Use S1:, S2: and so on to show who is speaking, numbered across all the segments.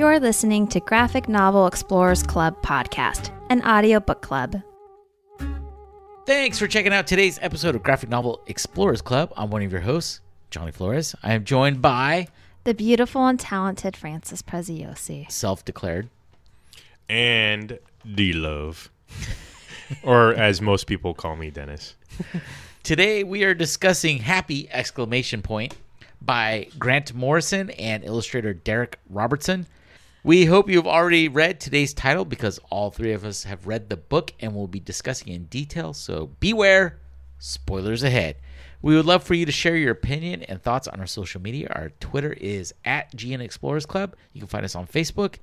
S1: You're listening to Graphic Novel Explorers Club podcast, an audiobook club.
S2: Thanks for checking out today's episode of Graphic Novel Explorers Club. I'm one of your hosts, Johnny Flores. I am joined by
S1: the beautiful and talented Francis Preziosi.
S2: Self-declared.
S3: And D-Love. Or as most people call me, Dennis.
S2: Today we are discussing Happy! By Grant Morrison and illustrator Darick Robertson. We hope you've already read today's title because all three of us have read the book and we'll be discussing in detail, so beware, spoilers ahead. We would love for you to share your opinion and thoughts on our social media. Our Twitter is @GN Explorers Club. You can find us on Facebook,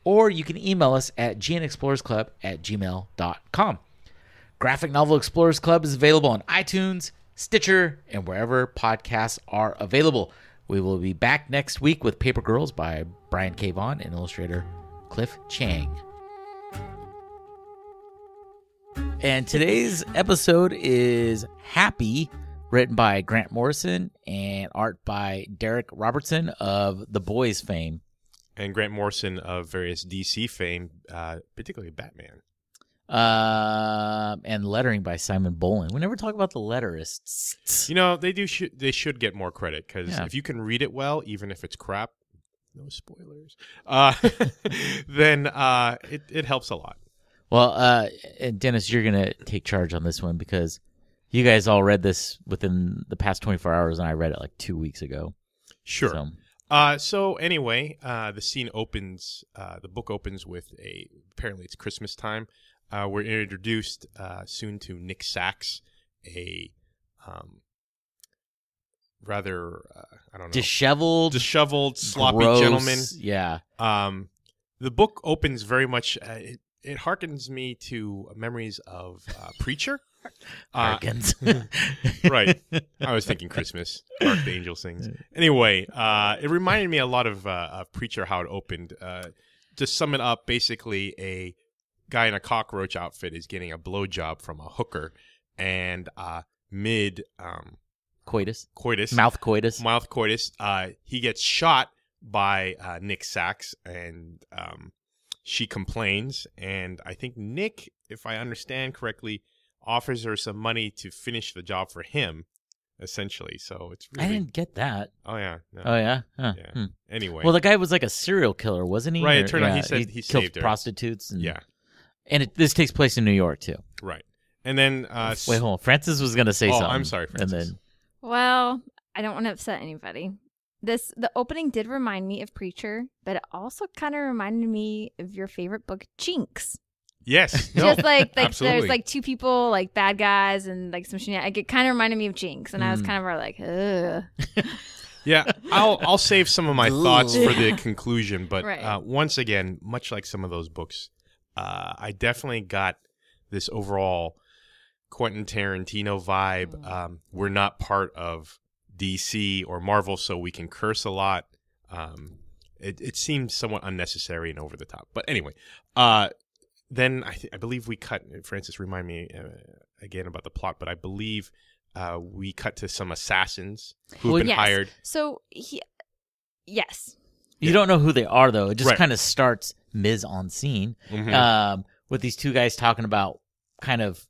S2: or you can email us at gnexplorersclub@gmail.com. Graphic Novel Explorers Club is available on iTunes, Stitcher, and wherever podcasts are available. We will be back next week with Paper Girls by Brian K. Vaughan and illustrator Cliff Chang. And today's episode is Happy, written by Grant Morrison and art by Darick Robertson of The Boys fame.
S3: And Grant Morrison of various DC fame, particularly Batman.
S2: And lettering by Simon Bolin. We never talk about the letterists.
S3: You know, they should get more credit because if you can read it well, even if it's crap, no spoilers, then it helps a lot.
S2: Well, and Dennis, you're going to take charge on this one because you guys all read this within the past 24 hours, and I read it like 2 weeks ago.
S3: Sure. So anyway, the scene opens, the book opens with apparently it's Christmas time. We're introduced soon to Nick Sax, a rather, I don't know. Disheveled, sloppy
S2: gross
S3: gentleman.
S2: Yeah.
S3: The book opens very much, it harkens me to memories of Preacher.
S2: Harkens.
S3: Right. I was thinking Christmas. Hark the Angel Sings. Anyway, it reminded me a lot of Preacher, how it opened. To sum it up, basically a guy in a cockroach outfit is getting a blowjob from a hooker, and mid
S2: mouth coitus,
S3: he gets shot by Nick Sax, and she complains, and I think Nick, if I understand correctly, offers her some money to finish the job for him, essentially. So it's really...
S2: I didn't get that.
S3: Oh yeah. No.
S2: Oh yeah. Huh.
S3: Yeah. Anyway,
S2: well, the guy was like a serial killer, wasn't he?
S3: Right. It turned out he said he
S2: killed
S3: saved her.
S2: prostitutes. And,
S3: yeah.
S2: And this takes place in New York too.
S3: Right. And then
S2: wait, hold on. Francis was going to say something.
S3: I'm sorry, Francis.
S2: And then,
S1: well, I don't want to upset anybody. The opening did remind me of Preacher, but it also kind of reminded me of your favorite book, Jinx.
S3: Yes.
S1: Just like
S3: absolutely.
S1: There's like two people, like bad guys, and like some shenanigans. Like, it kind of reminded me of Jinx, and I was kind of like, ugh.
S3: Yeah, I'll save some of my thoughts for the conclusion, but
S1: right.
S3: Once again, much like some of those books, I definitely got this overall Quentin Tarantino vibe. We're not part of DC or Marvel, so we can curse a lot. It seemed somewhat unnecessary and over the top. But anyway, then I believe we cut. Francis, remind me again about the plot, but I believe we cut to some assassins who've been hired.
S1: So yes.
S2: You don't know who they are, though. It just kind of starts mise en scene with these two guys talking about kind of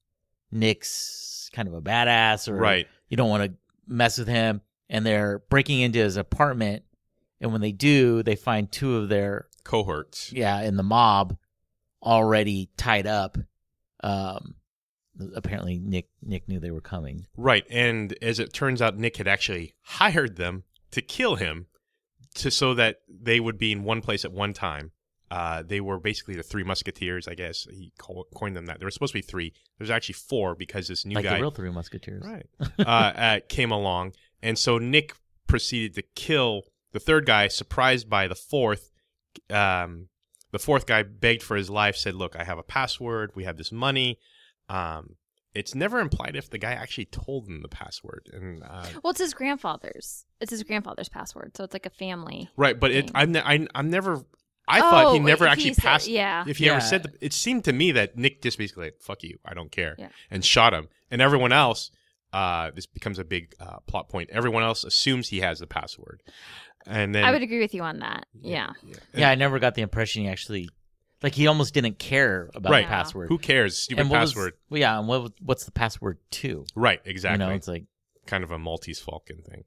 S2: Nick's kind of a badass, or you don't want to mess with him, and they're breaking into his apartment, and when they do, they find two of their
S3: cohorts
S2: in the mob already tied up. Apparently Nick knew they were coming,
S3: right? And as it turns out, Nick had actually hired them to kill him so that they would be in one place at one time. They were basically the Three Musketeers, I guess. He coined them that. There were supposed to be three. There's actually four because this new guy...
S2: Like the real Three Musketeers.
S3: Right. Came along. And so Nick proceeded to kill the third guy, surprised by the fourth. The fourth guy begged for his life, said, look, I have a password. We have this money. It's never implied if the guy actually told him the password. And
S1: well, it's his grandfather's. It's his grandfather's password, so it's like a family.
S3: Right, but I'm never... I thought he never actually passed.
S1: Yeah.
S3: If he ever said, it seemed to me that Nick just basically, like, fuck you, I don't care, and shot him. And everyone else, this becomes a big plot point. Everyone else assumes he has the password. And then
S1: I would agree with you on that. Yeah.
S2: Yeah, I never got the impression he actually, like, he almost didn't care about
S3: Right.
S2: the password.
S3: Who cares? Stupid
S2: And what
S3: password.
S2: and what's the password to?
S3: Right, exactly.
S2: You know, it's like,
S3: kind of a Maltese Falcon thing.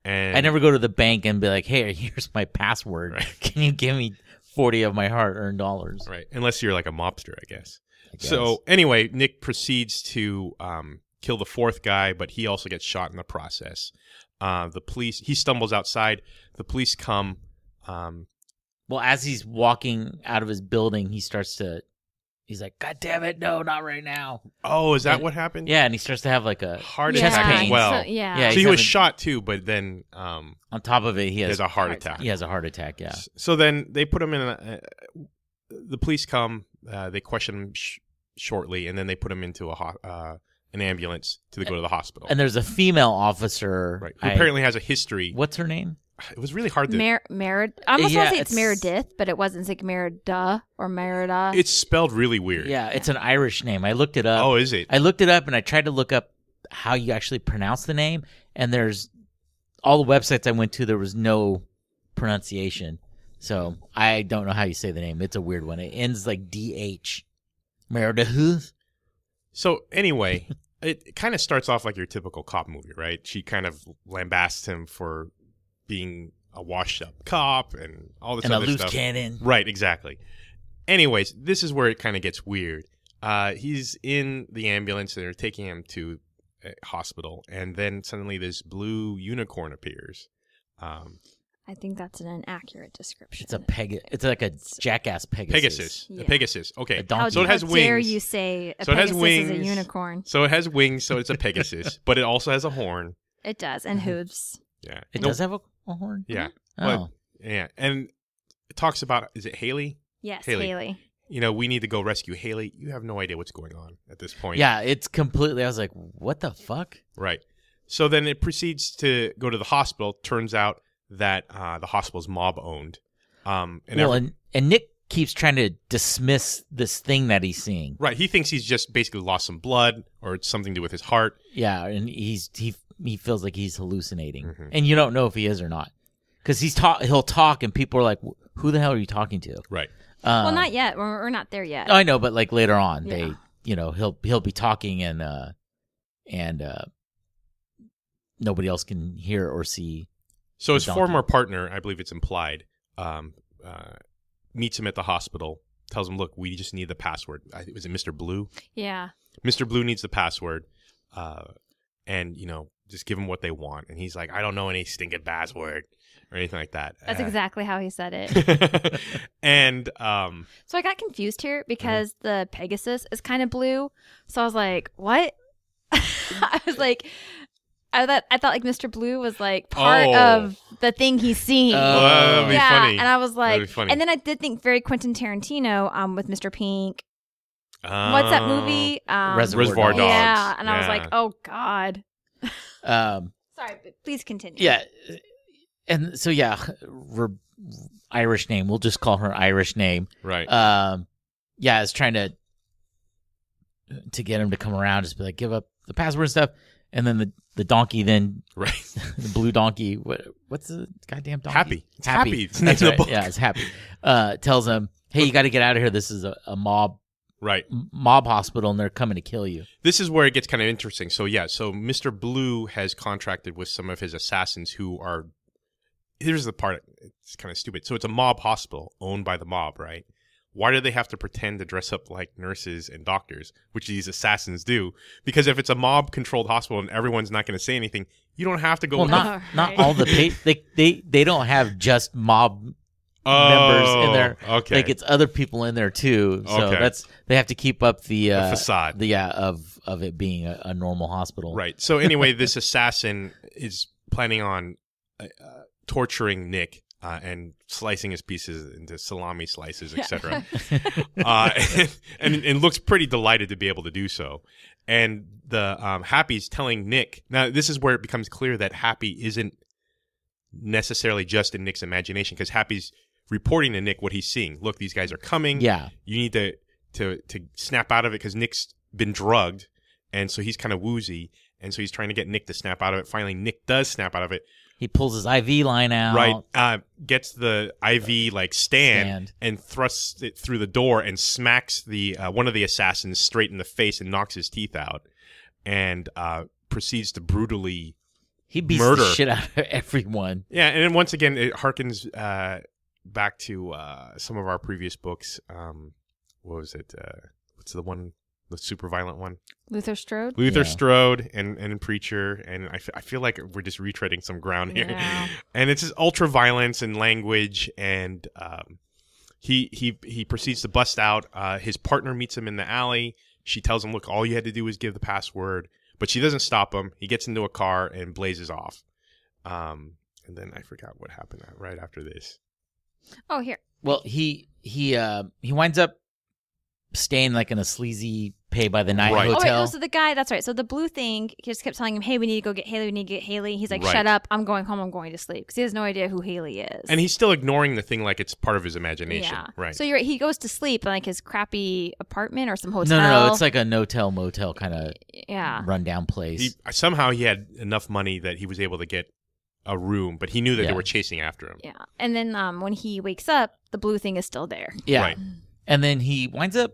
S3: And
S2: I never go to the bank and be like, hey, here's my password.
S3: Right.
S2: Can you give me 40 of my hard-earned dollars?
S3: Right, unless you're like a mobster, I guess.
S2: I guess.
S3: So anyway, Nick proceeds to kill the fourth guy, but he also gets shot in the process. The police, he stumbles outside. The police come.
S2: Well, as he's walking out of his building, he's like, God damn it, no, not right now.
S3: Oh, is that what happened?
S2: Yeah, and he starts to have like a
S3: Heart
S2: chest
S3: attack
S2: pain.
S3: as well.
S1: So, yeah.
S2: Yeah,
S3: So
S2: he's
S3: he was
S2: having-
S3: shot too, but then
S2: on top of it, he has
S3: a heart attack.
S2: He has a heart attack, yeah.
S3: So then they put him in the police come, they question him shortly, and then they put him into an ambulance to go to the hospital.
S2: And there's a female officer.
S3: Right, who apparently has a history.
S2: What's her name?
S3: It was really hard to...
S1: I almost want to say it's
S2: it's-
S1: Meredith, but it wasn't. It's like Merida or Merida.
S3: It's spelled really weird.
S2: Yeah, it's an Irish name. I looked it up.
S3: Oh, is it?
S2: I looked it up and I tried to look up how you actually pronounce the name, and there's all the websites I went to, there was no pronunciation. So I don't know how you say the name. It's a weird one. It ends like DH. Meredith.
S3: So anyway, it kind of starts off like your typical cop movie, right? She kind of lambasts him for being a washed-up cop and all this
S2: And a
S3: other
S2: loose
S3: stuff.
S2: cannon.
S3: Right, exactly. Anyways, this is where it kind of gets weird. He's in the ambulance, and they're taking him to a hospital, and then suddenly this blue unicorn appears.
S1: I think that's an inaccurate description.
S2: It's like a jackass Pegasus.
S3: A Pegasus. Okay,
S2: A donkey.
S3: so it has
S1: How
S3: wings.
S1: dare you say a
S3: So it has
S1: Pegasus is a
S3: wings.
S1: unicorn?
S3: So it has wings, so it's a Pegasus, but it also has a horn.
S1: It does, and hooves.
S3: Yeah,
S2: It does have a horn?
S3: Yeah,
S2: Oh.
S3: yeah, and it talks about, is it Hailey?
S1: Yes,
S3: Hailey.
S1: Hailey.
S3: You know, we need to go rescue Hailey. You have no idea what's going on at this point.
S2: Yeah, it's completely, I was like, what the fuck?
S3: Right. So then it proceeds to go to the hospital. Turns out that the hospital's mob owned.
S2: And Nick keeps trying to dismiss this thing that he's seeing.
S3: Right. He thinks he's just basically lost some blood or it's something to do with his heart.
S2: Yeah, and he feels like he's hallucinating.
S3: Mhm.
S2: And you don't know if he is or not. Because he'll talk and people are like, who the hell are you talking to?
S3: Right.
S1: Well, not yet. We're not there yet.
S2: I know, but like later on,
S1: Yeah.
S2: he'll be talking and nobody else can hear or see.
S3: So his
S2: donkey.
S3: former partner, I believe it's implied, meets him at the hospital, tells him, look, we just need the password. Was it Mr. Blue?
S1: Yeah.
S3: Mr. Blue needs the password. And, just give him what they want. And he's like, I don't know any stinking password or anything like that.
S1: That's exactly how he said it.
S3: And
S1: So I got confused here because the Pegasus is kind of blue. So I was like, what? I was like, I thought like Mr. Blue was like part of the thing he's seeing.
S3: that'd be funny.
S1: And I was
S3: That'd
S1: like,
S3: be funny.
S1: and then I did think very Quentin Tarantino with Mr. Pink. What's that movie?
S3: Reservoir Dogs.
S1: Yeah, and I was
S3: Yeah.
S1: like, oh God. Sorry, but please continue.
S2: Yeah. And so, yeah, Irish name. We'll just call her Irish name.
S3: Right.
S2: Yeah, it's trying to get him to come around, just be like, give up the password and stuff. And then the donkey then,
S3: Right.
S2: the blue donkey, what's the goddamn donkey?
S3: Happy. It's Happy. It's the name
S2: That's
S3: of the
S2: right.
S3: book.
S2: Yeah, it's Happy. Tells him, hey, you got to get out of here. This is a mob
S3: Right.
S2: hospital, and they're coming to kill you.
S3: This is where it gets kind of interesting. So, yeah, so Mr. Blue has contracted with some of his assassins who are... Here's the part. It's kind of stupid. So it's a mob hospital owned by the mob, right? Why do they have to pretend to dress up like nurses and doctors, which these assassins do? Because if it's a mob-controlled hospital and everyone's not going to say anything, you don't have to go...
S2: Well, not all the... They don't have just mob... members in there.
S3: Okay.
S2: Like it's other people in there too. So
S3: Okay.
S2: they have to keep up the
S3: facade.
S2: Of it being a normal hospital.
S3: Right. So anyway, this assassin is planning on torturing Nick and slicing his pieces into salami slices, etc. And looks pretty delighted to be able to do so. And the Happy's telling Nick. Now, this is where it becomes clear that Happy isn't necessarily just in Nick's imagination, because Happy's reporting to Nick what he's seeing. Look, these guys are coming.
S2: Yeah.
S3: You need to snap out of it because Nick's been drugged, and so he's kind of woozy, and so he's trying to get Nick to snap out of it. Finally, Nick does snap out of it,
S2: He pulls his IV line out.
S3: Right. Gets the IV stand and thrusts it through the door and smacks the one of the assassins straight in the face and knocks his teeth out, and proceeds to brutally murder
S2: the shit out of everyone.
S3: Yeah, and then once again it harkens back to some of our previous books. What was it? What's the one? The super violent one?
S1: Luther Strode?
S3: Luther Strode and Preacher. And I feel like we're just retreading some ground here.
S1: Yeah.
S3: And it's just ultra violence and language. And he proceeds to bust out. His partner meets him in the alley. She tells him, look, all you had to do was give the password. But she doesn't stop him. He gets into a car and blazes off. And then I forgot what happened right after this.
S1: Oh, here.
S2: Well, he winds up staying in a sleazy pay by the night hotel.
S1: Oh, wait, no, so the guy, that's right. So the blue thing, he just kept telling him, hey, we need to go get Hailey. We need to get Hailey. He's like, shut up. I'm going home. I'm going to sleep. Because he has no idea who Hailey is.
S3: And he's still ignoring the thing like it's part of his imagination.
S1: Yeah.
S3: Right.
S1: So you're right. He goes to sleep in his crappy apartment or some hotel.
S2: No. It's like a no-tell, motel kind of rundown place.
S3: Somehow he had enough money that he was able to get a room, but he knew that they were chasing after him.
S1: Yeah. And then when he wakes up, the blue thing is still there.
S2: Yeah.
S3: Right.
S2: And then he winds up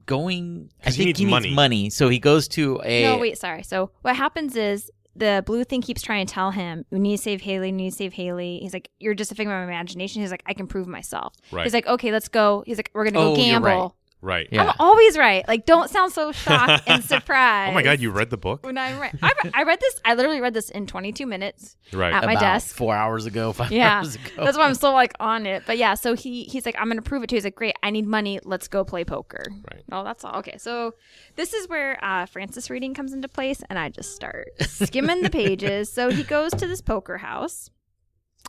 S2: going, I think
S3: he needs
S2: money. So he goes to
S1: No, wait, sorry. So what happens is the blue thing keeps trying to tell him, we need to save Hailey, we need to save Hailey. He's like, you're just a figment of my imagination. He's like, I can prove myself.
S3: Right.
S1: He's like, okay, let's go. He's like, we're going to go gamble.
S2: You're right.
S3: Right.
S2: Yeah.
S1: I'm always right. Don't sound so shocked and surprised.
S3: Oh my God, you read the book?
S1: When I'm right. I read this. I literally read this in 22 minutes
S3: right.
S1: at my
S2: About
S1: desk.
S2: 4 hours ago, 5 hours ago.
S1: That's why I'm so on it. But yeah, so he's like, I'm going to prove it to you. He's like, great, I need money. Let's go play poker.
S3: Right.
S1: Oh, that's all. Okay, so this is where Francis reading comes into place, and I just start skimming the pages. So he goes to this poker house.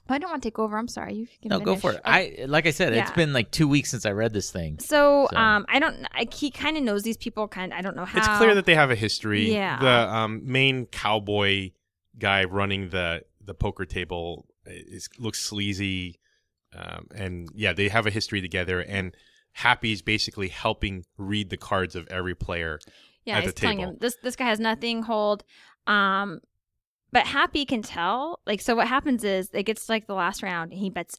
S1: I don't want to take over. I'm sorry. You can
S2: No, go for it. Like I said, it's been 2 weeks since I read this thing.
S1: So. He kind of knows these people. I don't know how.
S3: It's clear that they have a history.
S1: Yeah.
S3: The main cowboy guy running the poker table looks sleazy, and they have a history together. And Happy's basically helping read the cards of every player.
S1: Yeah,
S3: at
S1: he's
S3: the
S1: telling
S3: table.
S1: him this guy has nothing. Hold. But Happy can tell. So what happens is it gets to the last round, and he bets.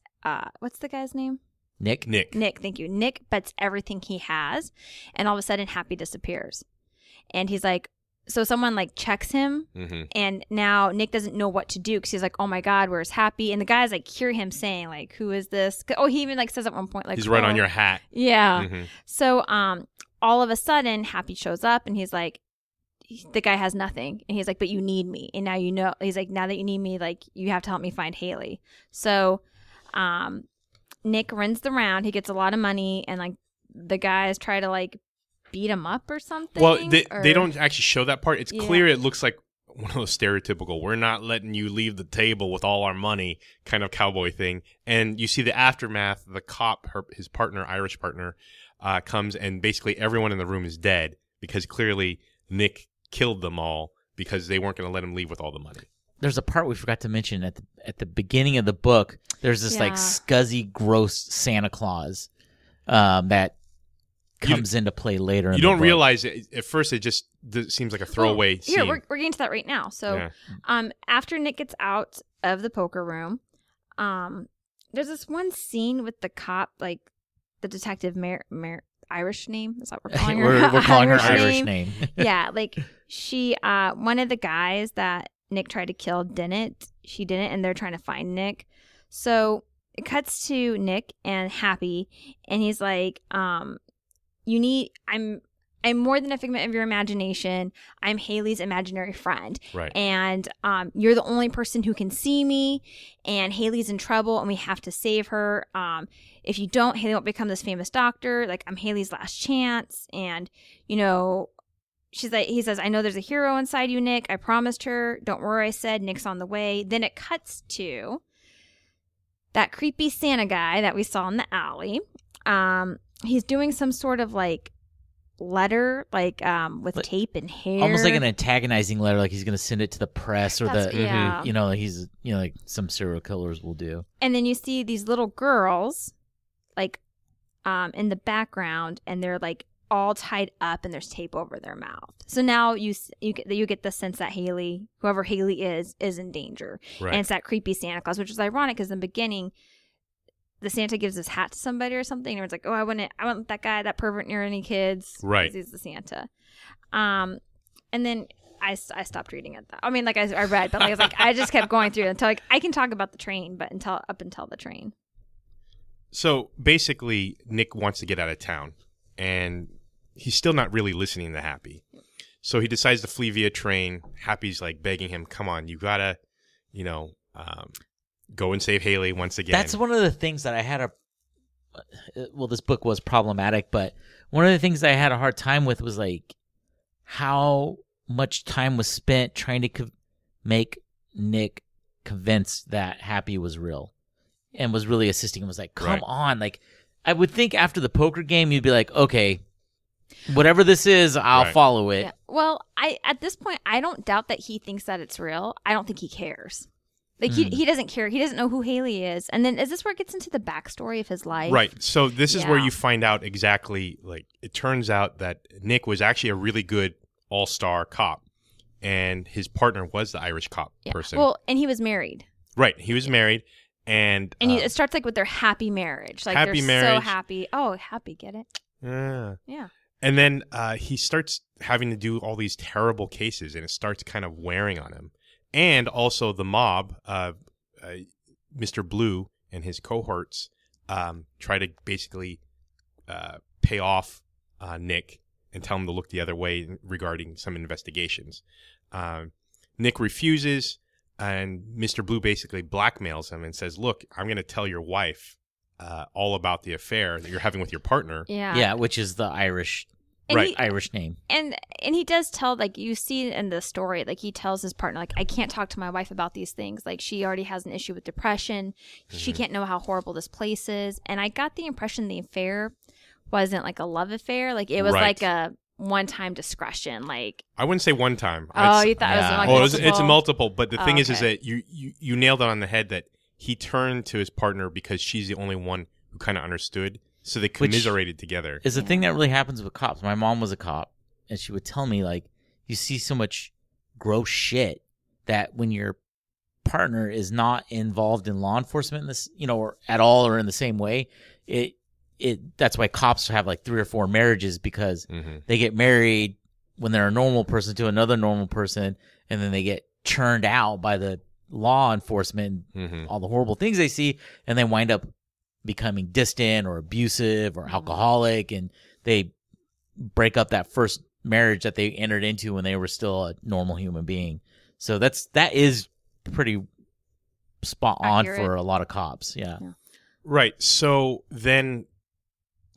S1: What's the guy's name?
S2: Nick.
S1: Thank you. Nick bets everything he has, and all of a sudden Happy disappears, and he's like, so someone checks him, and now Nick doesn't know what to do because he's like, oh my God, where's Happy? And the guys hear him saying who is this? Oh, he even says at one point
S3: he's right on your hat.
S1: Yeah.
S3: Mm-hmm.
S1: So all of a sudden Happy shows up, and he's like, the guy has nothing, and he's like, but you need me, and now you know. He's like, now that you need me, you have to help me find Hailey. So Nick runs the round. He gets a lot of money, and the guys try to beat him up or something.
S3: Well, they don't actually show that part. It's clear it looks like one of those stereotypical, we're not letting you leave the table with all our money kind of cowboy thing. And you see the aftermath. The cop, his partner, Irish partner, comes, and basically everyone in the room is dead because clearly Nick killed them all because they weren't going to let him leave with all the money.
S2: There's a part we forgot to mention at the beginning of the book. There's this scuzzy, gross Santa Claus that comes into play later.
S3: You don't realize it at first. It just seems like a throwaway scene.
S1: Here, we're getting to that right now. So, after Nick gets out of the poker room, there's this one scene with the cop, the detective Irish name. Is that what we're calling her?
S2: We're calling her Irish name.
S1: Yeah, she, one of the guys that Nick tried to kill she didn't, and they're trying to find Nick. So it cuts to Nick and Happy, and he's like, I'm more than a figment of your imagination. I'm Hailey's imaginary friend.
S3: Right.
S1: And you're the only person who can see me, and Hailey's in trouble, and we have to save her. If you don't, Hailey won't become this famous doctor. I'm Hailey's last chance. And, he says, I know there's a hero inside you, Nick. I promised her. Don't worry, I said. Nick's on the way. Then it cuts to that creepy Santa guy that we saw in the alley. He's doing some sort of letter, with tape and hair,
S2: almost like an antagonizing letter, he's going to send it to the press or he's like some serial killers will do.
S1: And then you see these little girls, in the background, and they're all tied up and there's tape over their mouth. So now you get the sense that Hailey, whoever Hailey is in danger.
S3: Right.
S1: And it's that creepy Santa Claus, which is ironic because in the beginning, the Santa gives his hat to somebody or something, and it's like, oh, I want that guy, that pervert near any kids.
S3: Right.
S1: He's the Santa. And then I stopped reading it. I mean, like I read, but I just kept going through until I can talk about the train, but up until the train.
S3: So basically, Nick wants to get out of town, and he's still not really listening to Happy. So he decides to flee via train. Happy's like begging him, come on, you gotta, go and save Hailey once again.
S2: That's one of the things that I had this book was problematic, but one of the things that I had a hard time with was like how much time was spent trying to make Nick convinced that Happy was real and was really assisting him. Was like, come on. Like, I would think after the poker game, you'd be like, okay, whatever this is, I'll follow it.
S1: Yeah. Well, at this point, I don't doubt that he thinks that it's real. I don't think he cares. Like, he doesn't care. He doesn't know who Hailey is. And then is this where it gets into the backstory of his life?
S3: Right. So this is where you find out exactly, like, it turns out that Nick was actually a really good all-star cop. And his partner was the Irish cop person.
S1: Well, and he was married.
S3: Right. He was married. And
S1: it starts, like, with their happy marriage. Like,
S3: happy
S1: they're
S3: marriage.
S1: so happy. Oh, happy. Get it?
S3: Yeah. And then he starts having to do all these terrible cases, and it starts kind of wearing on him. And also the mob, Mr. Blue and his cohorts try to basically pay off Nick and tell him to look the other way regarding some investigations. Nick refuses, and Mr. Blue basically blackmails him and says, look, I'm going to tell your wife all about the affair that you're having with your partner.
S2: Yeah, which is the Irish Irish name. And
S1: he does tell, like, you see in the story, like, he tells his partner, like, I can't talk to my wife about these things. Like, she already has an issue with depression. She can't know how horrible this place is. And I got the impression the affair wasn't like a love affair. Like, it was like a one-time discretion. Like,
S3: I wouldn't say one time.
S1: You thought it was like multiple?
S3: It's a multiple. But the thing is that you nailed it on the head that he turned to his partner because she's the only one who kind of understood. So they commiserated together.
S2: Is the thing that really happens with cops. My mom was a cop, and she would tell me, like, you see so much gross shit that when your partner is not involved in law enforcement in this, or at all or in the same way, that's why cops have like 3 or 4 marriages, because they get married when they're a normal person to another normal person, and then they get churned out by the law enforcement, all the horrible things they see, and they wind up becoming distant or abusive or alcoholic, and they break up that first marriage that they entered into when they were still a normal human being. So that is pretty spot on for a lot of cops. Yeah.
S3: Right. So then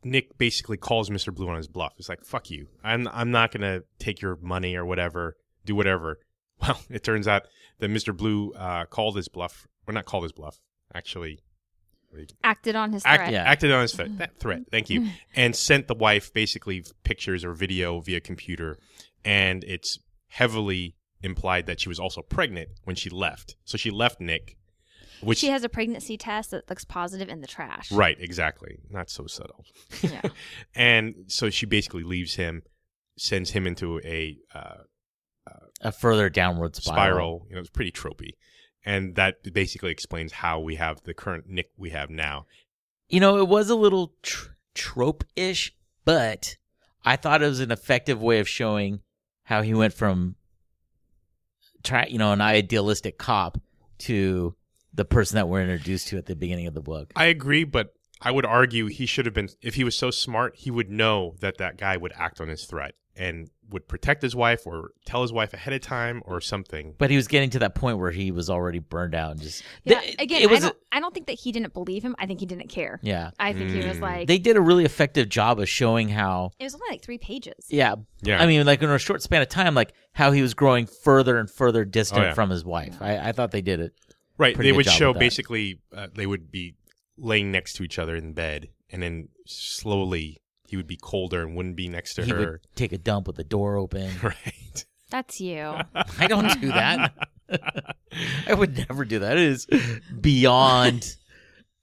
S3: Nick basically calls Mr. Blue on his bluff. It's like, fuck you. I'm not going to take your money or whatever, do whatever. Well, it turns out that Mr. Blue called his bluff, or not called his bluff, actually.
S1: Acted on his threat.
S3: Acted on his threat. Thank you. And sent the wife basically pictures or video via computer. And it's heavily implied that she was also pregnant when she left. So she left Nick. Which
S1: she has a pregnancy test that looks positive in the trash.
S3: Right, exactly. Not so subtle. Yeah. And so she basically leaves him, sends him into a
S2: further downward spiral.
S3: It's pretty tropey. And that basically explains how we have the current Nick we have now.
S2: It was a little trope-ish, but I thought it was an effective way of showing how he went from an idealistic cop to the person that we're introduced to at the beginning of the book.
S3: I agree, but I would argue he should have been, if he was so smart, he would know that guy would act on his threat and would protect his wife or tell his wife ahead of time or something.
S2: But he was getting to that point where he was already burned out. And just
S1: I don't think that he didn't believe him. I think he didn't care.
S2: Yeah.
S1: I think he was like...
S2: They did a really effective job of showing how...
S1: It was only like 3 pages.
S2: Yeah. I mean, like in a short span of time, like how he was growing further and further distant from his wife. Yeah. I thought they did it.
S3: Right. They would show basically, they would be laying next to each other in bed, and then slowly he would be colder and wouldn't be next to her. He would
S2: take a dump with the door open.
S3: Right.
S1: That's you.
S2: I don't do that. I would never do that. It is beyond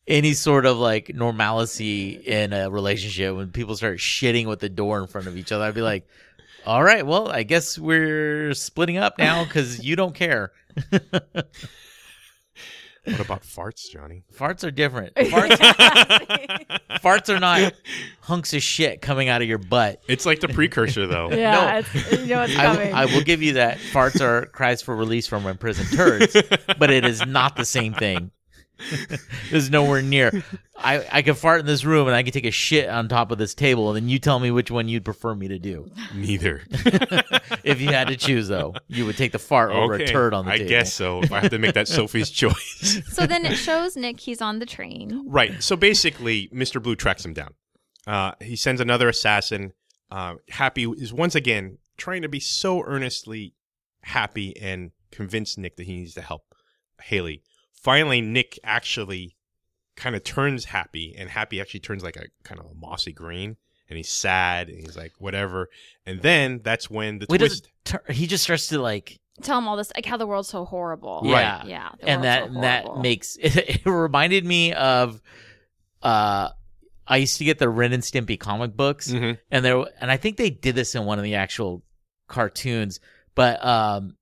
S2: any sort of like normalcy in a relationship, when people start shitting with the door in front of each other, I'd be like, all right, well, I guess we're splitting up now because you don't care.
S3: What about farts, Johnny?
S2: Farts are different. Farts are not hunks of shit coming out of your butt.
S3: It's like the precursor, though.
S1: Yeah, you know it's coming.
S2: I will give you that. Farts are cries for release from imprisoned turds, but it is not the same thing. There's nowhere near. I can fart in this room and I can take a shit on top of this table, and then you tell me which one you'd prefer me to do.
S3: Neither.
S2: If you had to choose, though, you would take the fart over a turd on the table.
S3: I guess so. If I have to make that Sophie's choice.
S1: So then it shows Nick, he's on the train.
S3: Right. So basically, Mr. Blue tracks him down. He sends another assassin. Happy is once again trying to be so earnestly happy and convince Nick that he needs to help Hailey. Finally, Nick actually kind of turns Happy, and Happy actually turns like a kind of a mossy green, and he's sad, and he's like, whatever. And then that's when the twist...
S2: he just starts to like...
S1: Tell him all this, like how the world's so horrible.
S2: Yeah.
S1: Yeah.
S2: And that makes... It reminded me of... I used to get the Ren and Stimpy comic books, and I think they did this in one of the actual cartoons, but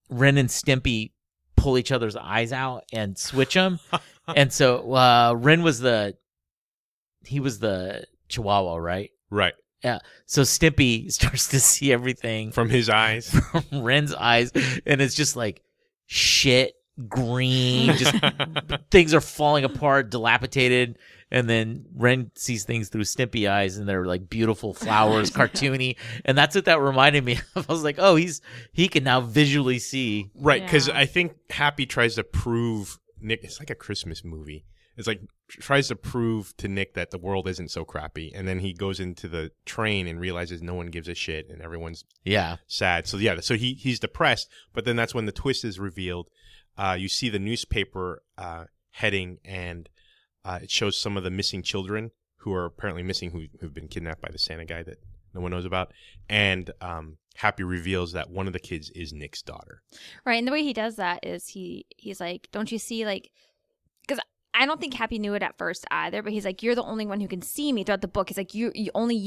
S2: Ren and Stimpy pull each other's eyes out and switch them. And so Ren was the Chihuahua, right?
S3: Right.
S2: Yeah. So Stimpy starts to see everything
S3: from his eyes,
S2: from Ren's eyes, and it's just like shit, green, just things are falling apart, dilapidated. And then Ren sees things through Stimpy eyes, and they're like beautiful flowers, cartoony. And that's what that reminded me of. I was like, oh, he can now visually see.
S3: Right, because I think Happy tries to prove Nick, it's like a Christmas movie. It's like tries to prove to Nick that the world isn't so crappy. And then he goes into the train and realizes no one gives a shit and everyone's sad. So so he's depressed, but then that's when the twist is revealed. You see the newspaper heading, and it shows some of the missing children who are apparently missing, who've been kidnapped by the Santa guy that no one knows about. And Happy reveals that one of the kids is Nick's daughter.
S1: Right, and the way he does that is he's like, don't you see, like, because I don't think Happy knew it at first either, but he's like, you're the only one who can see me throughout the book. He's like, you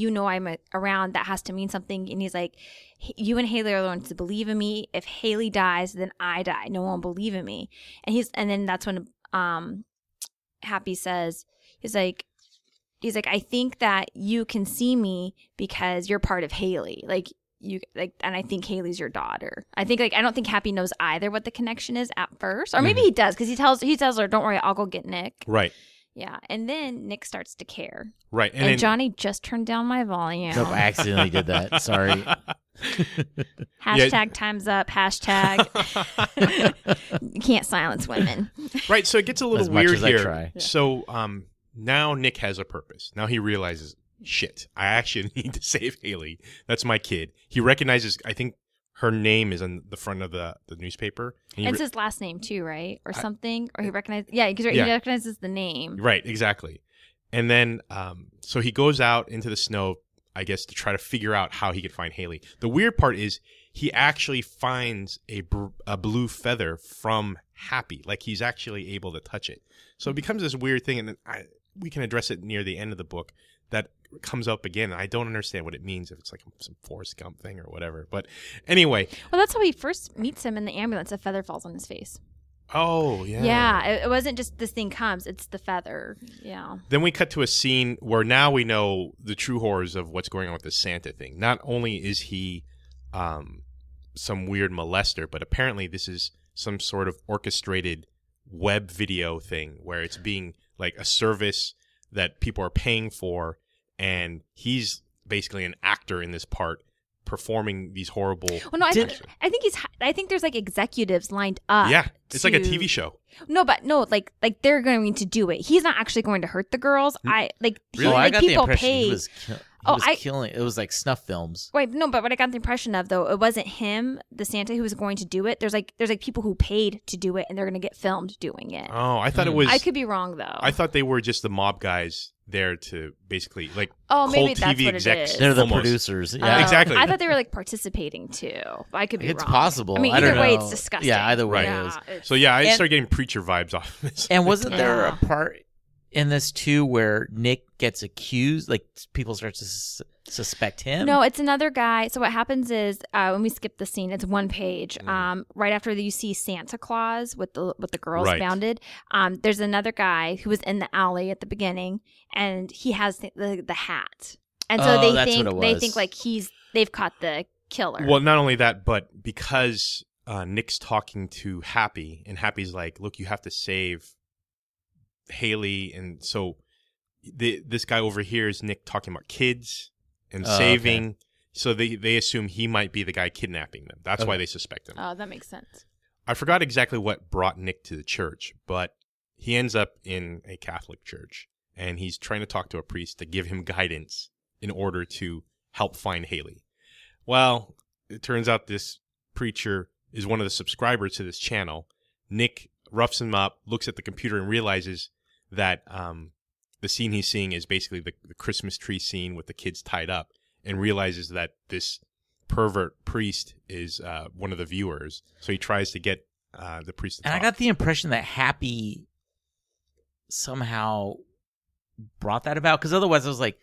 S1: know I'm around. That has to mean something. And he's like, you and Hailey are the ones to believe in me. If Hailey dies, then I die. No one will believe in me. And then that's when Happy says, he's like, I think that you can see me because you're part of Hailey. And I think Hailey's your daughter. I don't think Happy knows either what the connection is at first, or maybe he does, because he tells her, "Don't worry, I'll go get Nick."
S3: Right.
S1: Yeah, and then Nick starts to care.
S3: Right,
S1: and then Johnny just turned down my volume.
S2: Nope, I accidentally did that. Sorry.
S1: Hashtag time's up. Hashtag you can't silence women.
S3: Right, so it gets a little
S2: as much
S3: weird
S2: as
S3: here.
S2: I try.
S3: So now Nick has a purpose. Now he realizes, shit, I actually need to save Hailey. That's my kid. He recognizes, I think her name is on the front of the newspaper.
S1: And it's his last name too, right? Or something? Or he recognizes, he recognizes the name.
S3: Right, exactly. And then, so he goes out into the snow, I guess, to try to figure out how he could find Hailey. The weird part is he actually finds a blue feather from Happy. Like, he's actually able to touch it. So it becomes this weird thing, and then we can address it near the end of the book. That comes up again, and I don't understand what it means, if it's like some Forrest Gump thing or whatever. But anyway.
S1: Well, that's how he first meets him in the ambulance. A feather falls on his face.
S3: Oh, yeah.
S1: Yeah, it wasn't just this thing comes, it's the feather. Yeah.
S3: Then we cut to a scene where now we know the true horrors of what's going on with the Santa thing. Not only is he some weird molester, but apparently this is some sort of orchestrated web video thing where it's being like a service that people are paying for, and he's basically an actor in this part, performing these horrible.
S1: Well, no, I think there's like executives lined up.
S3: Yeah, it's like a TV show.
S1: No, but no, like they're going to do it. He's not actually going to hurt the girls.
S2: I got
S1: people
S2: the impression
S1: pay.
S2: He was killing. It was like snuff films.
S1: Right, no, but what I got the impression of, though, it wasn't him, the Santa, who was going to do it. There's like people who paid to do it, and they're going to get filmed doing it.
S3: Oh, I thought it was.
S1: I could be wrong, though.
S3: I thought they were just the mob guys there to basically like.
S1: Maybe
S3: cold
S1: that's
S3: TV
S1: what
S3: execs.
S1: it is.
S2: They're the
S3: almost.
S2: producers. Yeah,
S3: exactly.
S1: I thought they were like participating too. I could be wrong.
S2: It's possible.
S1: I mean,
S2: I don't
S1: either way,
S2: know.
S1: it's disgusting.
S2: Yeah, either way
S3: Right.
S2: it is.
S3: So yeah, I started getting Preacher vibes off of this.
S2: And wasn't there a part in this too where Nick gets accused? Like people start to suspect him?
S1: No, it's another guy. So what happens is when we skip the scene, it's one page. Right after you see Santa Claus with the girls bounded, there's another guy who was in the alley at the beginning, and he has the hat, and so they think like they've caught the killer.
S3: Well, not only that, but because Nick's talking to Happy, and Happy's like, "Look, you have to save Hailey," and so this guy overhears Nick talking about kids and saving. Okay. So they assume he might be the guy kidnapping them. That's why they suspect him.
S1: Oh, that makes sense.
S3: I forgot exactly what brought Nick to the church, but he ends up in a Catholic church, and he's trying to talk to a priest to give him guidance in order to help find Hailey. Well, it turns out this preacher is one of the subscribers to this channel. Nick roughs him up, looks at the computer, and realizes that the scene he's seeing is basically the Christmas tree scene with the kids tied up, and realizes that this pervert priest is one of the viewers. So he tries to get the priest to talk.
S2: And I got the impression that Happy somehow brought that about, because otherwise I was like,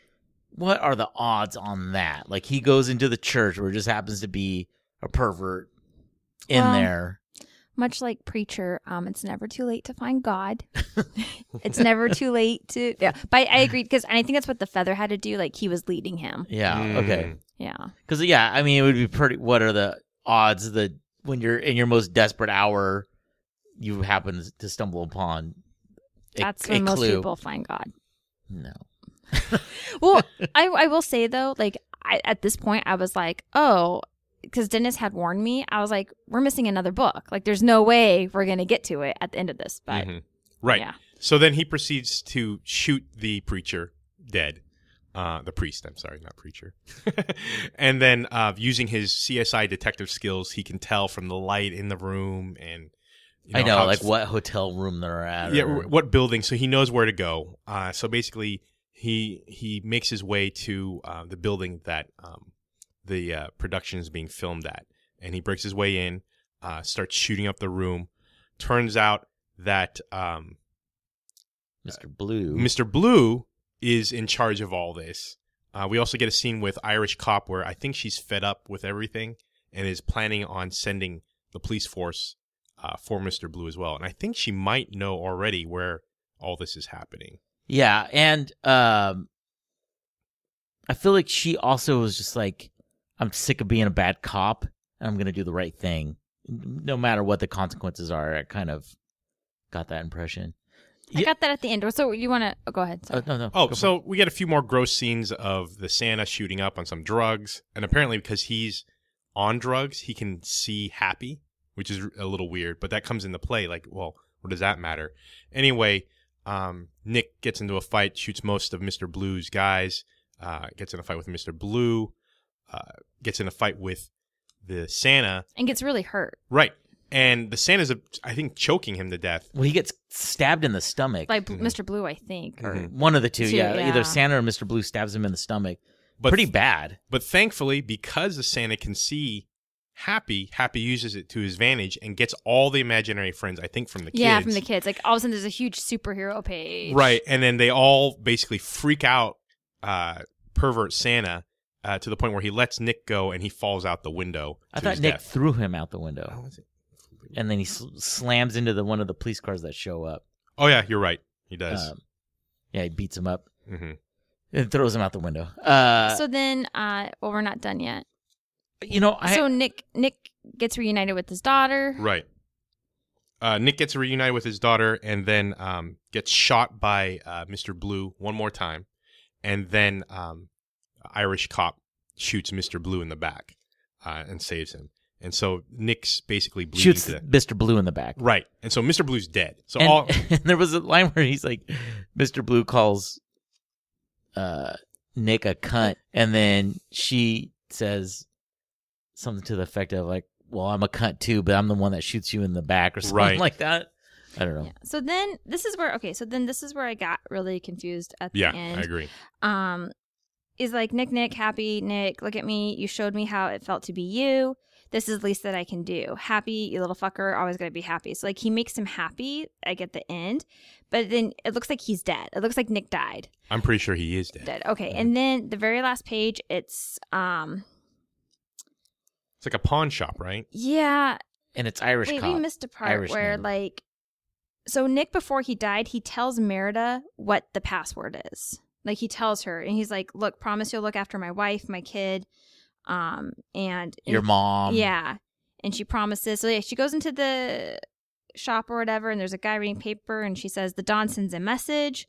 S2: what are the odds on that? Like, he goes into the church where it just happens to be a pervert in there.
S1: Much like Preacher, it's never too late to find God. It's never too late to... Yeah, but I agree, because I think that's what the feather had to do. Like, he was leading him.
S2: Yeah, okay.
S1: Yeah.
S2: Because, I mean, it would be pretty... What are the odds that when you're in your most desperate hour, you happen to stumble upon
S1: That's when most people find God.
S2: No.
S1: Well, I will say, though, like, at this point, I was like, oh... Because Dennis had warned me, I was like, we're missing another book. Like, there's no way we're going to get to it at the end of this. But
S3: Right.
S1: Yeah.
S3: So then he proceeds to shoot the preacher dead. The priest, I'm sorry, not preacher. And then using his CSI detective skills, he can tell from the light in the room and...
S2: I know, like what hotel room they're at.
S3: Yeah, what building. So he knows where to go. So basically, he makes his way to the building that... the production is being filmed at, and he breaks his way in, starts shooting up the room. Turns out that
S2: Mr.
S3: Blue is in charge of all this. We also get a scene with Irish cop where I think she's fed up with everything and is planning on sending the police force for Mr. Blue as well. And I think she might know already where all this is happening.
S2: Yeah, and I feel like she also was just like, I'm sick of being a bad cop, and I'm going to do the right thing, no matter what the consequences are. I kind of got that impression.
S1: I got that at the end. So you want to go ahead? Sorry.
S2: No.
S3: Oh, so we get a few more gross scenes of the Santa shooting up on some drugs, and apparently because he's on drugs, he can see Happy, which is a little weird, but that comes into play. Like, well, what does that matter? Anyway, Nick gets into a fight, shoots most of Mr. Blue's guys, gets in a fight with Mr. Blue, gets in a fight with the Santa.
S1: And gets really hurt.
S3: Right. And the Santa's, I think, choking him to death.
S2: Well, he gets stabbed in the stomach.
S1: By Mr. Blue, I think.
S2: Or one of the two, yeah. Either Santa or Mr. Blue stabs him in the stomach. But pretty bad. But
S3: thankfully, because the Santa can see Happy uses it to his advantage and gets all the imaginary friends, I think, from the kids.
S1: Yeah, from the kids. Like, all of a sudden, there's a huge superhero page.
S3: Right. And then they all basically freak out pervert Santa to the point where he lets Nick go and he falls out the window.
S2: I thought Nick threw him out the window. Oh, was it? And then he slams into one of the police cars that show up.
S3: Oh, yeah, you're right. He does.
S2: Yeah, he beats him up.
S3: Mm-hmm.
S2: And throws him out the window.
S1: So then, we're not done yet.
S2: So
S1: Nick gets reunited with his daughter.
S3: Right. Nick gets reunited with his daughter and then gets shot by Mr. Blue one more time. And then Irish cop shoots Mr. Blue in the back and saves him. And so Nick's basically bleeding
S2: shoots Mr. Blue in the back.
S3: Right. And so Mr. Blue's dead. So
S2: and there was a line where he's like, Mr. Blue calls Nick a cunt. And then she says something to the effect of like, well, I'm a cunt too, but I'm the one that shoots you in the back or something like that. I don't know. Yeah.
S1: So then this is where I got really confused at the end.
S3: Yeah, I agree.
S1: Is like, Nick, happy, Nick, look at me. You showed me how it felt to be you. this is the least that I can do. Happy, you little fucker, always gotta be happy. So like he makes him happy, like at the end, but then it looks like he's dead. It looks like Nick died.
S3: I'm pretty sure he is dead.
S1: Okay, and then the very last page, it's
S3: like a pawn shop, right?
S1: Yeah.
S2: And it's Irish
S1: Wait,
S2: cop.
S1: we missed a part
S2: Irish
S1: where
S2: name.
S1: like, so Nick, before he died, he tells Merida what the password is. Like he tells her, and he's like, "Look, promise you'll look after my wife, my kid, and
S2: Your mom."
S1: Yeah, and she promises. So yeah, she goes into the shop or whatever, and there's a guy reading paper, and she says, "The Don sends a message,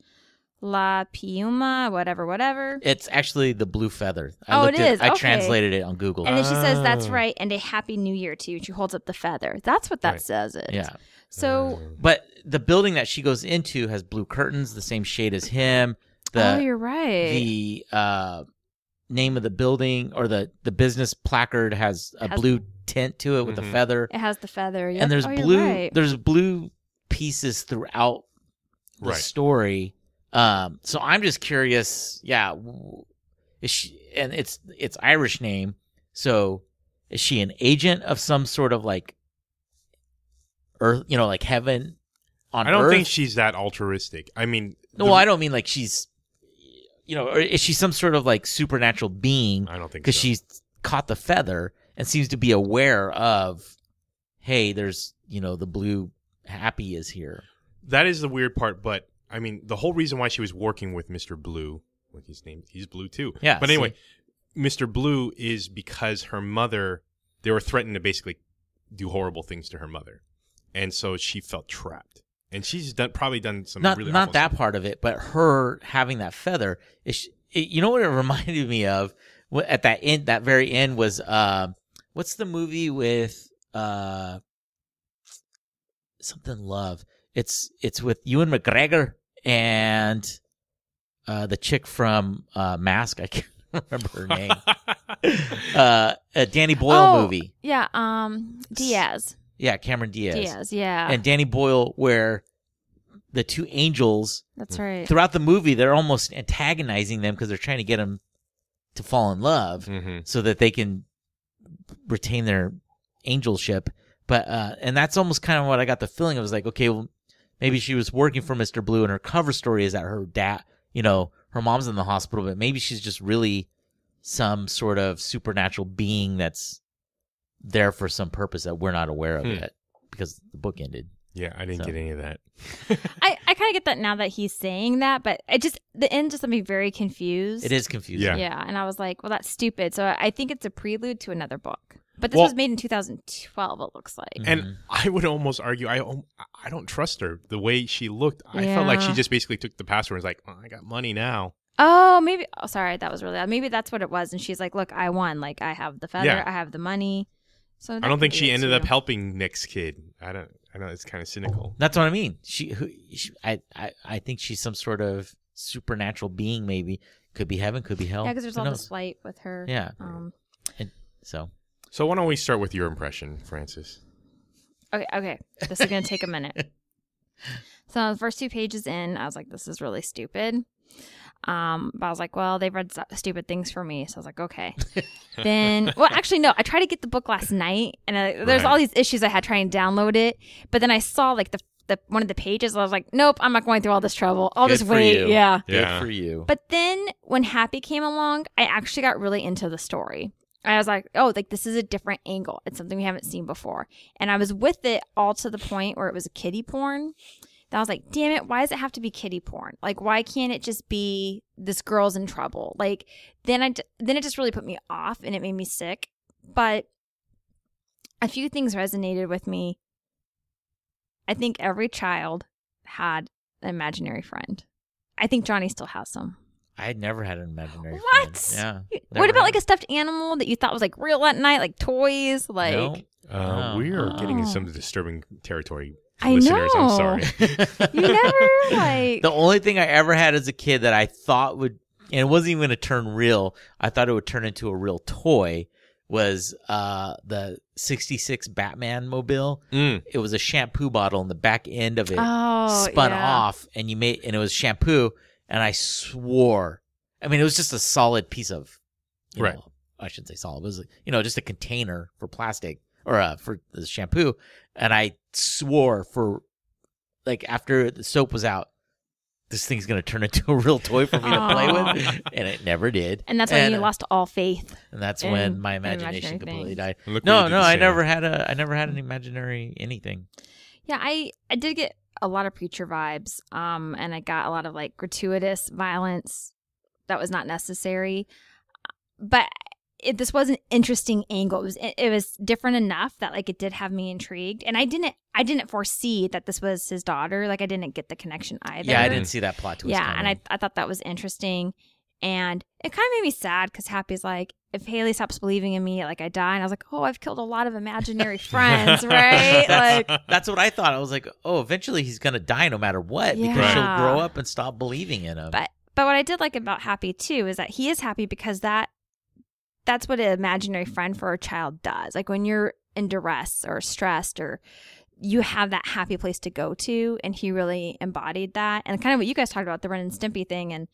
S1: La Piuma, whatever."
S2: It's actually the blue feather.
S1: It is.
S2: I
S1: Okay.
S2: translated it on Google.
S1: And then she says, "That's right, and a happy new year to you." And she holds up the feather. That's what that
S3: Right.
S1: says. It.
S2: Yeah.
S1: So.
S2: But the building that she goes into has blue curtains, the same shade as him.
S1: You're right.
S2: The name of the building or the business placard has a blue tint to it with a feather.
S1: It has the feather. Yep.
S2: And there's
S1: you're
S2: blue
S1: right.
S2: there's blue pieces throughout the
S3: Right.
S2: story. So I'm just curious, is she, and it's Irish name. So is she an agent of some sort of like earth, like heaven on
S3: I don't
S2: earth?
S3: think she's that altruistic. I mean,
S2: No, I don't mean like she's, or is she some sort of like supernatural being?
S3: I don't think
S2: because
S3: so.
S2: she's caught the feather and seems to be aware of, hey, there's, the blue happy is here.
S3: That is the weird part, but I mean, the whole reason why she was working with Mr. Blue, what's his name? He's Blue too.
S2: Yeah.
S3: But anyway, Mr. Blue is because her mother, they were threatening to basically do horrible things to her mother. And so she felt trapped. And she's probably done some really
S2: not
S3: awful
S2: that
S3: stuff.
S2: part of it, but her having that feather. You know what it reminded me of? At that very end was what's the movie with something Love? It's with Ewan McGregor and the chick from Mask. I can't remember her name. A Danny Boyle movie.
S1: Yeah. Diaz.
S2: Yeah, Cameron Diaz.
S1: Diaz. Yeah.
S2: And Danny Boyle, where the two angels,
S1: That's right.
S2: throughout the movie, they're almost antagonizing them because they're trying to get them to fall in love so that they can retain their angelship. But and that's almost kind of what I got the feeling. I was like, okay, well, maybe she was working for Mr. Blue, and her cover story is that her dad, her mom's in the hospital, but maybe she's just really some sort of supernatural being that's there for some purpose that we're not aware of yet because the book ended.
S3: Yeah, I didn't get any of that.
S1: I kind of get that now that he's saying that, but the end just left me very confused.
S2: It is confusing.
S3: Yeah.
S1: Yeah, and I was like, well, that's stupid. So I think it's a prelude to another book. But this
S3: Well-
S1: was made in 2012, it looks like.
S3: And I would almost argue, I don't trust her. The way she looked, I felt like she
S1: Yeah.
S3: just basically took the password and was like, I got money now.
S1: Oh, maybe. Oh, sorry, that was really. Maybe that's what it was. And she's like, "Look, I won. Like, I have the feather.
S3: Yeah.
S1: I have the money." So
S3: I don't think she ended up helping Nick's kid. I know it's kind of cynical.
S2: That's what I mean. I think she's some sort of supernatural being. Maybe could be heaven, could be hell.
S1: Yeah, because there's
S2: Who
S1: all
S2: knows?
S1: this light with her.
S2: Yeah. And so
S3: So why don't we start with your impression, Francis?
S1: Okay. This is gonna take a minute. So the first 2 pages in, I was like, "This is really stupid." But I was like, well, they've read stupid things for me. So I was like, okay. Then, well, actually, no. I tried to get the book last night, and there's all these issues I had trying to download it. But then I saw like the one of the pages. I was like, nope, I'm not going through all this trouble. I'll
S2: Good
S1: just
S2: for
S1: wait.
S2: you.
S1: Yeah.
S2: good for you.
S1: But then when Happy came along, I actually got really into the story. I was like, oh, like this is a different angle. It's something we haven't seen before. And I was with it all to the point where it was a kiddie porn. That I was like, damn it, why does it have to be kiddie porn? Like, why can't it just be this girl's in trouble? Like, then it just really put me off and it made me sick. But a few things resonated with me. I think every child had an imaginary friend. I think Johnny still has some.
S2: I had never had an imaginary
S1: What?
S2: friend. Yeah.
S1: What about like a stuffed animal that you thought was like real at night, like toys? Like,
S2: No.
S3: We are getting into
S1: Oh.
S3: some disturbing territory.
S1: I
S3: Listeners,
S1: know.
S3: I'm sorry.
S1: you never like.
S2: The only thing I ever had as a kid that I thought would, and it wasn't even going to turn real, I thought it would turn into a real toy, was the 66 Batman mobile. It was a shampoo bottle, and the back end of it spun off, and it was shampoo, and I swore. I mean, it was just a solid piece of, you know, I shouldn't say solid. It was, just a container for plastic. or for the shampoo, and I swore for like after the soap was out, this thing's gonna turn into a real toy for me to play with, and it never did.
S1: And that's when you lost all faith.
S2: And that's when my imagination completely died.
S3: No,
S2: I never had an imaginary anything.
S1: Yeah, I did get a lot of Preacher vibes, and I got a lot of like gratuitous violence that was not necessary. But this was an interesting angle. It was different enough that like it did have me intrigued, and I didn't foresee that this was his daughter. Like I didn't get the connection either.
S2: Yeah, I didn't see that plot twist.
S1: Yeah, and I thought that was interesting, and it kind of made me sad because Happy's like, if Hailey stops believing in me, like I die, and I was like, oh, I've killed a lot of imaginary friends, right?
S2: That's what I thought. I was like, oh, eventually he's gonna die no matter what because she'll grow up and stop believing in him.
S1: But what I did like about Happy too is that he is happy because that's what an imaginary friend for a child does. Like when you're in duress or stressed, or you have that happy place to go to, and he really embodied that. And kind of what you guys talked about, the Ren and Stimpy thing, and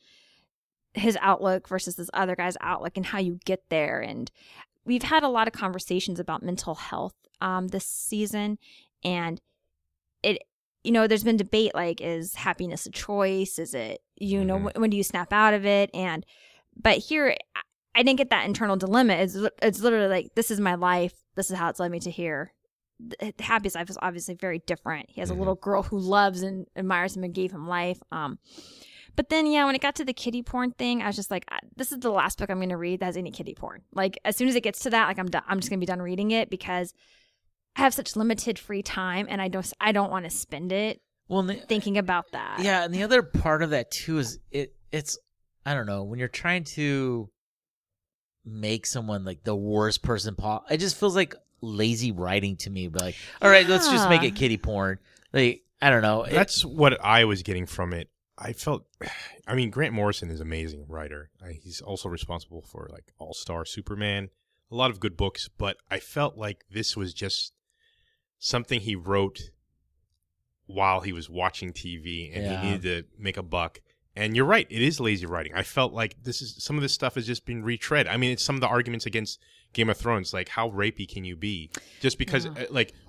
S1: his outlook versus this other guy's outlook, and how you get there. And we've had a lot of conversations about mental health this season, and there's been debate like, is happiness a choice? Is it, when do you snap out of it? But here, I didn't get that internal dilemma. It's literally like, this is my life. This is how it's led me to here. Happy's life is obviously very different. He has a little girl who loves and admires him and gave him life. But then, when it got to the kiddie porn thing, I was just like, this is the last book I'm going to read that has any kiddie porn. Like, as soon as it gets to that, like, I'm done. I'm just going to be done reading it because I have such limited free time, and I don't want to spend it thinking about that.
S2: Yeah, and the other part of that too is it's I don't know, when you're trying to make someone like the worst person possible, it just feels like lazy writing to me. But like, all right, let's just make it kiddie porn. Like, I don't know.
S3: That's what I was getting from it. Grant Morrison is an amazing writer. He's also responsible for like All-Star Superman, a lot of good books. But I felt like this was just something he wrote while he was watching TV, and he needed to make a buck. And you're right, it is lazy writing. I felt like some of this stuff has just been retread. I mean, it's some of the arguments against Game of Thrones, like how rapey can you be? Just because,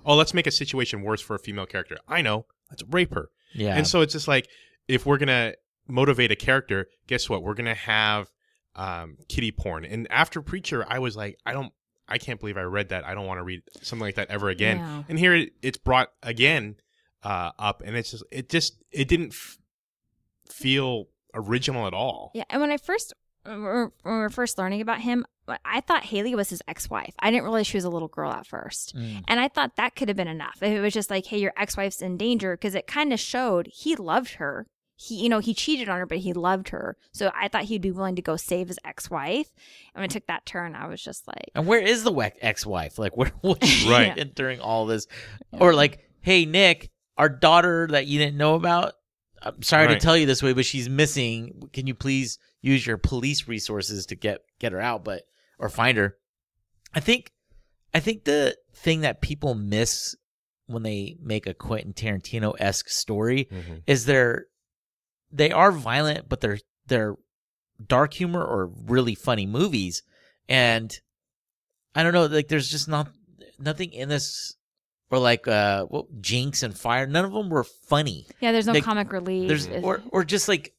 S3: let's make a situation worse for a female character. I know, let's rape her.
S2: Yeah.
S3: And so it's just like, if we're gonna motivate a character, guess what? We're gonna have kiddie porn. And after Preacher, I was like, I can't believe I read that. I don't want to read something like that ever again.
S1: Yeah.
S3: And here it's brought again up, and it didn't feel original at all.
S1: Yeah, and when we were first learning about him, I thought Hailey was his ex-wife. I didn't realize she was a little girl at first. And I thought that could have been enough. If it was just like, hey, your ex-wife's in danger, because it kind of showed he loved her. He cheated on her, but he loved her. So I thought he'd be willing to go save his ex-wife. And when it took that turn, I was just like...
S2: And where is the ex-wife? Like, where was she
S3: right.
S2: during all this? Yeah. Or like, hey, Nick, our daughter that you didn't know about, I'm sorry to tell you this way, but she's missing. Can you please use your police resources to get her out, or find her? I think the thing that people miss when they make a Quentin Tarantino-esque story is they are violent, but they're dark humor or really funny movies. And I don't know, like there's just nothing in this. Or like Jinx and Fire, none of them were funny.
S1: Yeah, there's no comic relief.
S2: Or just like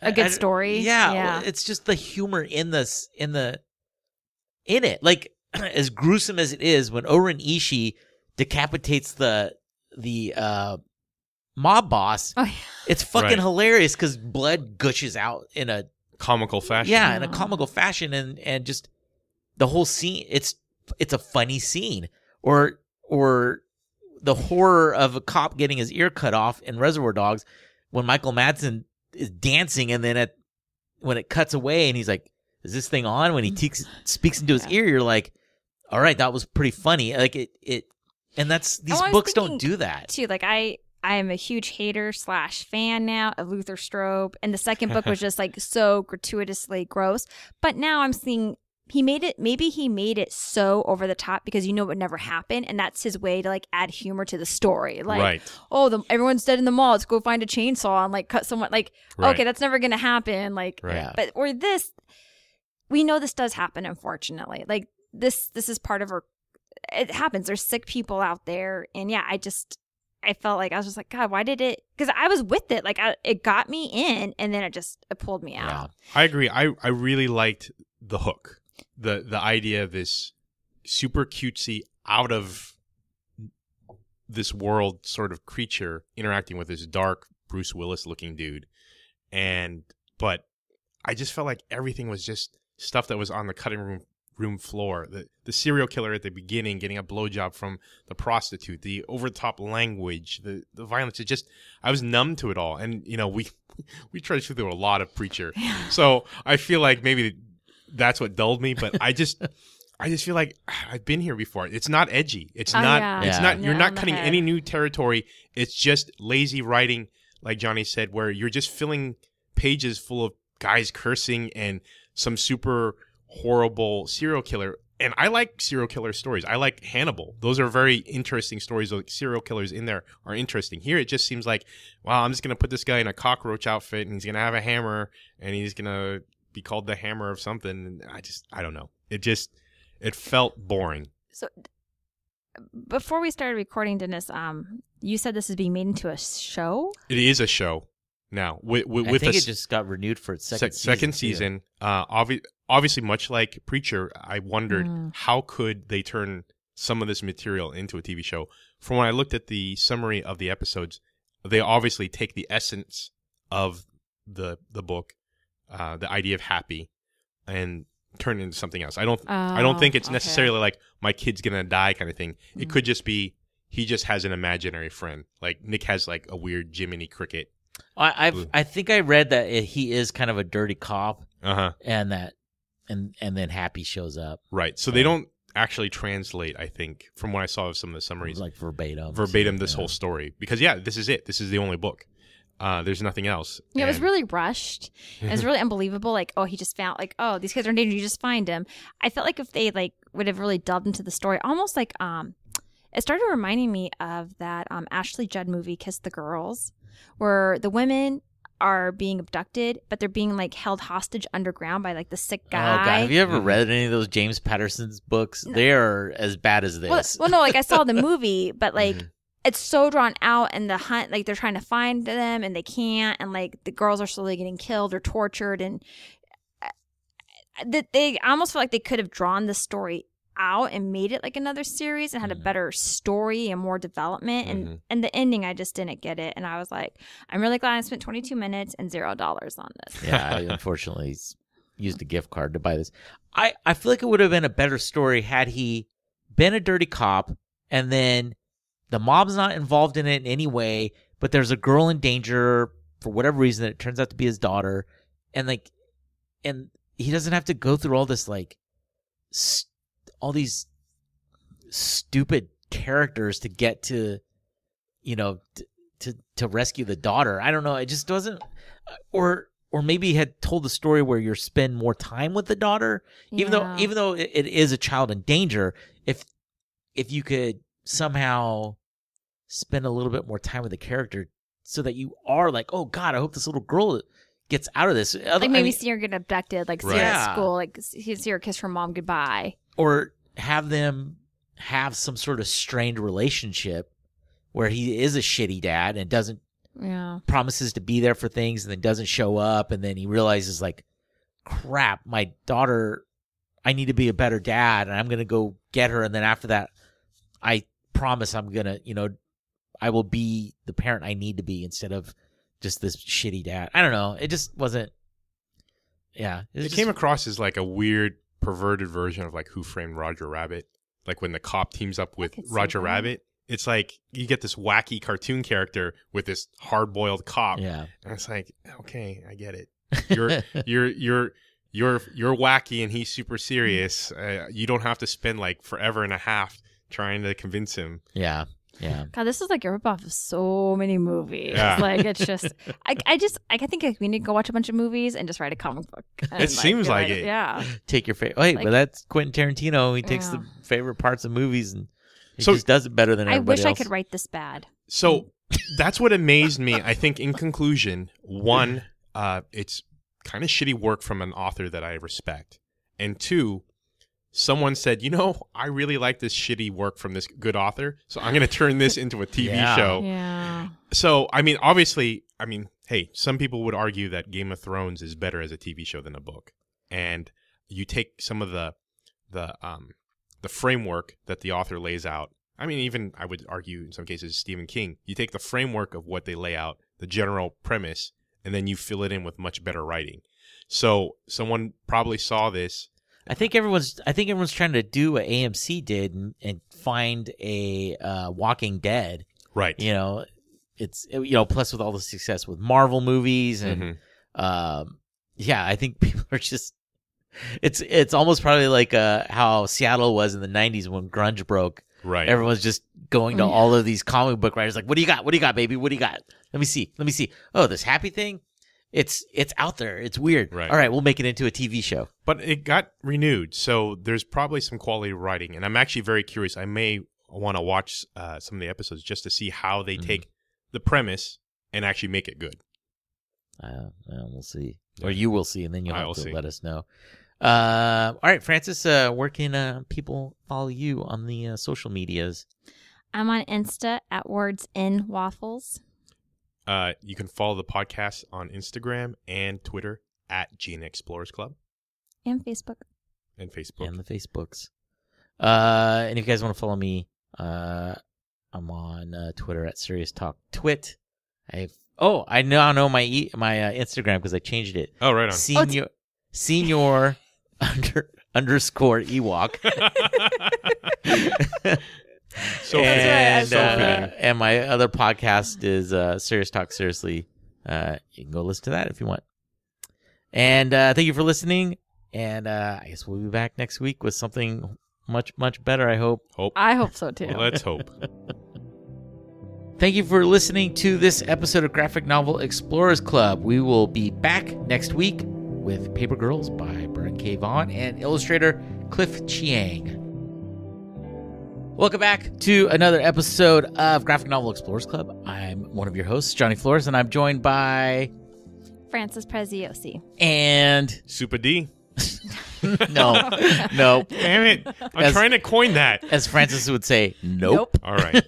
S1: a good story.
S2: Yeah, it's just the humor in it. Like as gruesome as it is, when Oren Ishii decapitates the mob boss, it's fucking hilarious because blood gushes out in a
S3: comical fashion.
S2: Yeah, in a comical fashion, and just the whole scene. It's a funny scene. Or the horror of a cop getting his ear cut off in Reservoir Dogs when Michael Madsen is dancing, and then when it cuts away and he's like, is this thing on? When he speaks into his ear, you're like, all right, that was pretty funny. Like it and that's these books don't do that.
S1: Too. Like I am a huge hater / fan now of Luther Strode, and the second book was just like so gratuitously gross. But now I'm seeing he made it so over the top because it would never happen, and that's his way to like add humor to the story. Like, everyone's dead in the mall. Let's go find a chainsaw and like cut someone. Like, okay, that's never gonna happen. Like, but or this, we know this does happen. Unfortunately, like this is part of it happens. There's sick people out there. And yeah, I felt like I was just like, God, why did it? Because I was with it. Like it got me in, and then it pulled me out.
S2: Yeah.
S3: I agree. I really liked the hook, the idea of this super cutesy, out of this world sort of creature interacting with this dark Bruce Willis looking dude. But I just felt like everything was just stuff that was on the cutting room floor. The serial killer at the beginning getting a blowjob from the prostitute, the over the top language, the violence. I was numb to it all. And we tried to do a lot of Preacher, so I feel like maybe that's what dulled me. But I just feel like I've been here before. It's not edgy. It's not.
S1: Yeah.
S3: It's not. You're not cutting
S1: head.
S3: any new territory. It's just lazy writing, like Johnny said, where you're just filling pages full of guys cursing and some super horrible serial killer. And I like serial killer stories. I like Hannibal. Those are very interesting stories. Like serial killers in there are interesting. Here it just seems like, wow, I'm just going to put this guy in a cockroach outfit and he's going to have a hammer and he's going to be called the Hammer of something. And I don't know. It felt boring.
S1: So before we started recording, Dennis, you said this is being made into a show?
S3: It is a show now.
S2: I think it just got renewed for its second season.
S3: Obviously, much like Preacher, I wondered how could they turn some of this material into a TV show. From when I looked at the summary of the episodes, they obviously take the essence of the book, the idea of happy, and turn it into something else. I don't think it's necessarily like my kid's gonna die kind of thing. It could just be he just has an imaginary friend. Like Nick has like a weird Jiminy Cricket.
S2: I think I read that he is kind of a dirty cop,
S3: and
S2: then Happy shows up.
S3: Right. So they don't actually translate, I think, from what I saw of some of the summaries.
S2: Like verbatim
S3: This whole story. Because, this is it. This is the only book. There's nothing else.
S1: Yeah, it was really rushed. It was really unbelievable. Like, he just found, like, these kids are in danger. You just find him. I felt like if they, like, would have really delved into the story, almost like, it started reminding me of that Ashley Judd movie, Kiss the Girls, where the women are being abducted, but they're being like held hostage underground by like the sick guy.
S2: Oh God, have you ever read any of those James Patterson's books? No. They are as bad as this.
S1: Well, no, like I saw the movie, but like it's so drawn out, and the hunt, like they're trying to find them and they can't, and like the girls are slowly getting killed or tortured, and they almost feel like they could have drawn the story out and made it like another series and had a better story and more development, and the ending, I just didn't get it, and I was like, I'm really glad I spent 22 minutes and $0 on this.
S2: Yeah, I unfortunately used a gift card to buy this. I feel like it would have been a better story had he been a dirty cop, and then the mob's not involved in it in any way, but there's a girl in danger for whatever reason that it turns out to be his daughter, and he doesn't have to go through all this like all these stupid characters to get to, to rescue the daughter. I don't know. It just doesn't, or maybe he had told the story where you spend more time with the daughter, even though it is a child in danger. If you could somehow spend a little bit more time with the character so that you are like, oh God, I hope this little girl gets out of this.
S1: Like maybe see her get abducted, like see her at school, like see her kiss her mom goodbye.
S2: Or have them have some sort of strained relationship where he is a shitty dad and doesn't promises to be there for things and then doesn't show up, and then he realizes like, crap, my daughter, I need to be a better dad and I'm gonna go get her, and then after that I promise I'm gonna, I will be the parent I need to be instead of just this shitty dad. I don't know. It just wasn't. Yeah,
S3: it came across as like a weird, perverted version of like Who Framed Roger Rabbit. Like when the cop teams up with Roger Rabbit, it's like you get this wacky cartoon character with this hard-boiled cop.
S2: Yeah,
S3: and it's like, okay, I get it. You're wacky and he's super serious. You don't have to spend like forever and a half trying to convince him.
S2: Yeah. Yeah.
S1: God, this is like a ripoff of so many movies.
S3: Yeah.
S1: Like it's just, I think we need to go watch a bunch of movies and just write a comic book.
S3: It seems like it.
S1: Yeah.
S2: Take your favorite. Wait, but that's Quentin Tarantino. He takes the favorite parts of movies and he
S3: so,
S2: just does it better than everybody else.
S1: I wish I could write this bad.
S3: So that's what amazed me. I think in conclusion, one, it's kind of shitty work from an author that I respect, and two, someone said, I really like this shitty work from this good author, so I'm going to turn this into a TV show.
S1: Yeah.
S3: So, obviously, hey, some people would argue that Game of Thrones is better as a TV show than a book. And you take some of the framework that the author lays out. Even I would argue in some cases Stephen King. You take the framework of what they lay out, the general premise, and then you fill it in with much better writing. So someone probably saw this.
S2: I think everyone's trying to do what AMC did and find a Walking Dead.
S3: Right.
S2: It's plus with all the success with Marvel movies and I think people are just it's almost probably like how Seattle was in the 90s when grunge broke.
S3: Right.
S2: Everyone's just going to all of these comic book writers like, what do you got? What do you got, baby? What do you got? Let me see. Oh, this happy thing? It's out there. It's weird.
S3: Right.
S2: All right, we'll make it into a TV show.
S3: But it got renewed, so there's probably some quality writing. And I'm actually very curious. I may want to watch some of the episodes just to see how they take the premise and actually make it good.
S2: We'll see. Or you will see, and then you'll have to let us know. All right, Francis, where can people follow you on the social medias?
S1: I'm on Insta at Words in Waffles.
S3: You can follow the podcast on Instagram and Twitter at Gina Explorers Club.
S1: And Facebook.
S3: And Facebook.
S2: And the Facebooks. And if you guys want to follow me, I'm on Twitter at Serious Talk Twit. I now know my Instagram because I changed it.
S3: Oh, right on.
S2: Senior underscore Ewok. And my other podcast is Serious Talk Seriously. You can go listen to that if you want. And thank you for listening. And I guess we'll be back next week with something much, much better, I hope.
S1: I hope so, too.
S3: Well, let's hope.
S2: Thank you for listening to this episode of Graphic Novel Explorers Club. We will be back next week with Paper Girls by Byrne K. Vaughan and illustrator Cliff Chiang. Welcome back to another episode of Graphic Novel Explorers Club. I'm one of your hosts, Johnny Flores, and I'm joined by...
S1: Francis Preziosi.
S2: And...
S3: Super D.
S2: No.
S3: Damn it. I'm trying to coin that.
S2: As Francis would say, nope.
S3: All right.